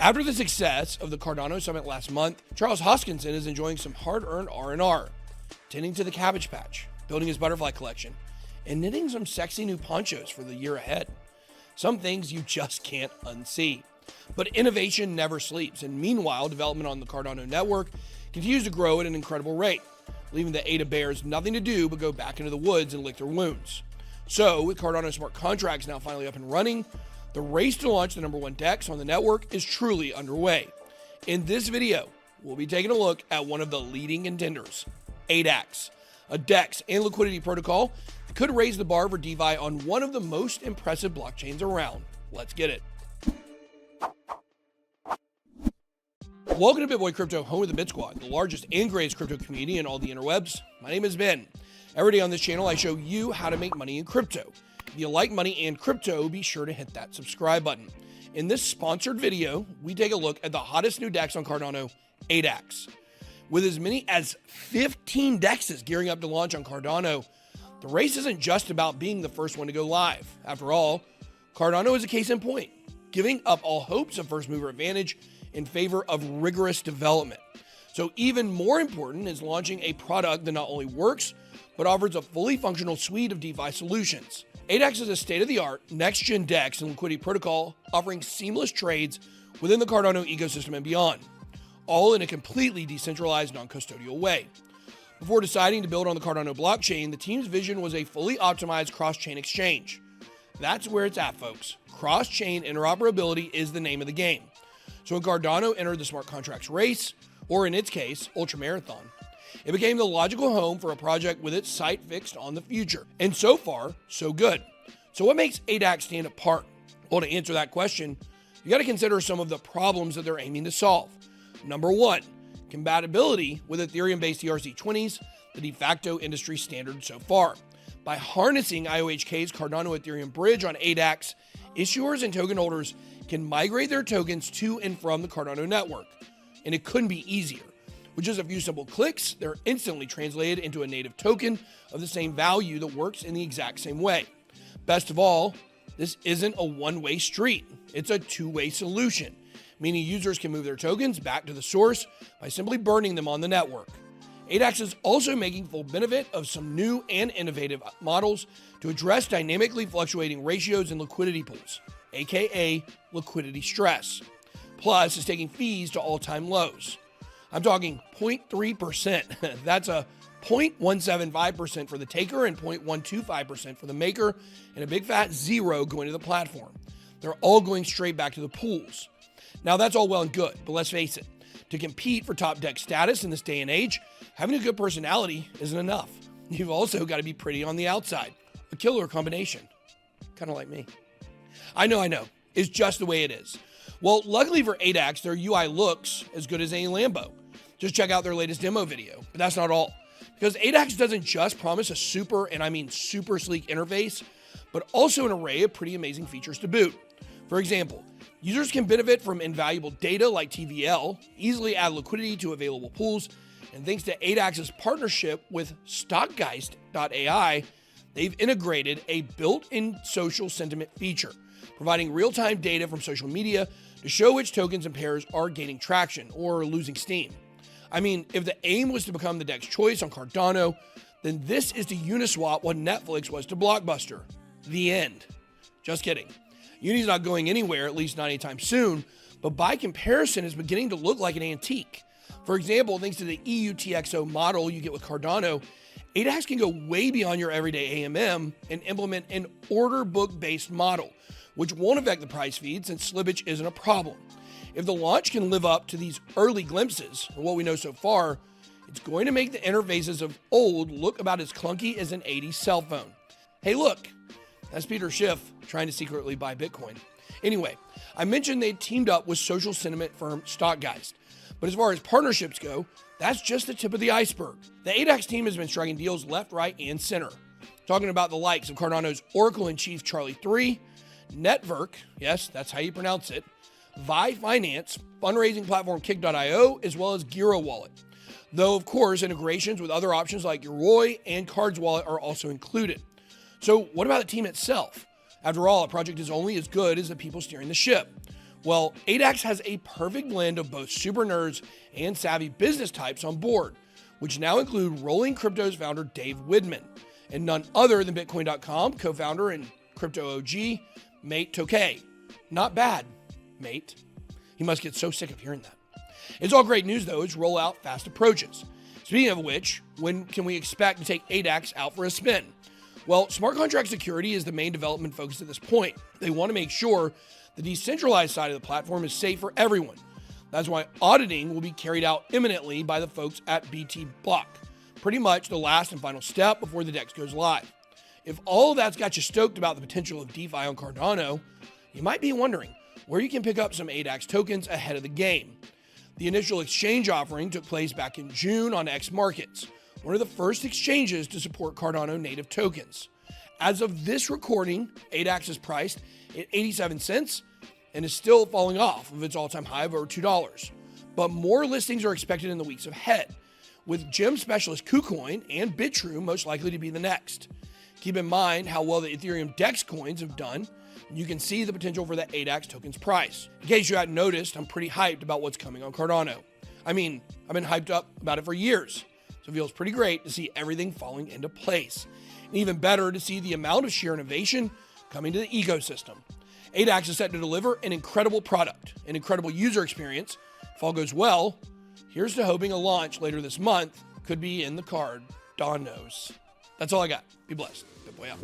After the success of the Cardano Summit last month, Charles Hoskinson is enjoying some hard-earned R&R, tending to the cabbage patch, building his butterfly collection, and knitting some sexy new ponchos for the year ahead. Some things you just can't unsee. But innovation never sleeps, and meanwhile, development on the Cardano network continues to grow at an incredible rate, leaving the Ada bears nothing to do but go back into the woods and lick their wounds. So, with Cardano smart contracts now finally up and running, the race to launch the #1 DEX on the network is truly underway. In this video, we'll be taking a look at one of the leading contenders, Adax, a DEX and liquidity protocol that could raise the bar for DeFi on one of the most impressive blockchains around. Let's get it. Welcome to BitBoy Crypto, home of the Bit Squad, the largest and greatest crypto community in all the interwebs. My name is Ben. Every day on this channel, I show you how to make money in crypto. If you like money and crypto, be sure to hit that subscribe button. In this sponsored video, we take a look at the hottest new DEX on Cardano, Adax. With as many as 15 DEXs gearing up to launch on Cardano, the race isn't just about being the first one to go live. After all, Cardano is a case in point, giving up all hopes of first mover advantage in favor of rigorous development. So even more important is launching a product that not only works, but offers a fully functional suite of DeFi solutions. Adax is a state-of-the-art, next-gen DEX and liquidity protocol offering seamless trades within the Cardano ecosystem and beyond, all in a completely decentralized, non-custodial way. Before deciding to build on the Cardano blockchain, the team's vision was a fully optimized cross-chain exchange. That's where it's at, folks. Cross-chain interoperability is the name of the game. So when Cardano entered the smart contracts race, or in its case, ultramarathon, it became the logical home for a project with its sight fixed on the future. And so far, so good. So what makes Adax stand apart? Well, to answer that question, you got to consider some of the problems that they're aiming to solve. Number one, compatibility with Ethereum-based ERC20s, the de facto industry standard so far. By harnessing IOHK's Cardano Ethereum bridge on Adax, issuers and token holders can migrate their tokens to and from the Cardano network. And it couldn't be easier. With just a few simple clicks, they're instantly translated into a native token of the same value that works in the exact same way. Best of all, this isn't a one-way street. It's a two-way solution, meaning users can move their tokens back to the source by simply burning them on the network. Adax is also making full benefit of some new and innovative models to address dynamically fluctuating ratios in liquidity pools, aka liquidity stress. Plus, it's taking fees to all-time lows. I'm talking 0.3%. That's a 0.175% for the taker and 0.125% for the maker, and a big fat zero going to the platform. They're all going straight back to the pools. Now, that's all well and good, but let's face it, to compete for top DEX status in this day and age, having a good personality isn't enough. You've also got to be pretty on the outside. A killer combination. Kind of like me. I know. It's just the way it is. Well, luckily for Adax, their UI looks as good as a Lambo. Just check out their latest demo video. But that's not all. Because Adax doesn't just promise a super, and I mean super sleek interface, but also an array of pretty amazing features to boot. For example, users can benefit from invaluable data like TVL, easily add liquidity to available pools, and thanks to Adax's partnership with Stockgeist.ai, they've integrated a built-in social sentiment feature, providing real-time data from social media to show which tokens and pairs are gaining traction or losing steam. I mean, if the aim was to become the DEX choice on Cardano, then this is to Uniswap what Netflix was to Blockbuster. The end. Just kidding. Uni's not going anywhere, at least not anytime soon, but by comparison is beginning to look like an antique. For example, thanks to the EUTXO model you get with Cardano, Adax can go way beyond your everyday AMM and implement an order book-based model, which won't affect the price feed since slippage isn't a problem. If the launch can live up to these early glimpses of what we know so far, it's going to make the interfaces of old look about as clunky as an 80s cell phone. Hey look, that's Peter Schiff trying to secretly buy Bitcoin. Anyway, I mentioned they teamed up with social sentiment firm Stockgeist, but as far as partnerships go, that's just the tip of the iceberg. The Adax team has been striking deals left, right, and center. Talking about the likes of Cardano's Oracle-in-Chief Charlie 3, Netverk, yes, that's how you pronounce it, Vi Finance, fundraising platform Kick.io, as well as Giro Wallet. Though, of course, integrations with other options like Yoroi and Cards Wallet are also included. So what about the team itself? After all, a project is only as good as the people steering the ship. Well, Adax has a perfect blend of both super nerds and savvy business types on board, which now include Rolling Crypto's founder Dave Widman, and none other than Bitcoin.com co-founder and crypto OG, Mate Tokay. Not bad, mate. He must get so sick of hearing that. It's all great news, though, as rollout fast approaches. Speaking of which, when can we expect to take Adax out for a spin? Well, smart contract security is the main development focus at this point. They want to make sure the decentralized side of the platform is safe for everyone. That's why auditing will be carried out imminently by the folks at BT Block. Pretty much the last and final step before the DEX goes live. If all of that's got you stoked about the potential of DeFi on Cardano, you might be wondering where you can pick up some Adax tokens ahead of the game. The initial exchange offering took place back in June on X Markets, one of the first exchanges to support Cardano native tokens. As of this recording, Adax is priced at 87 cents and is still falling off of its all-time high of over $2. But more listings are expected in the weeks ahead, with gem specialist KuCoin and BitTrue most likely to be the next. Keep in mind how well the Ethereum DEX coins have done, and you can see the potential for the Adax token's price. In case you hadn't noticed, I'm pretty hyped about what's coming on Cardano. I mean, I've been hyped up about it for years, so it feels pretty great to see everything falling into place. And even better to see the amount of sheer innovation coming to the ecosystem. Adax is set to deliver an incredible product, an incredible user experience. If all goes well, here's to hoping a launch later this month could be in the card. Dawn knows. That's all I got. Be blessed. Good boy out.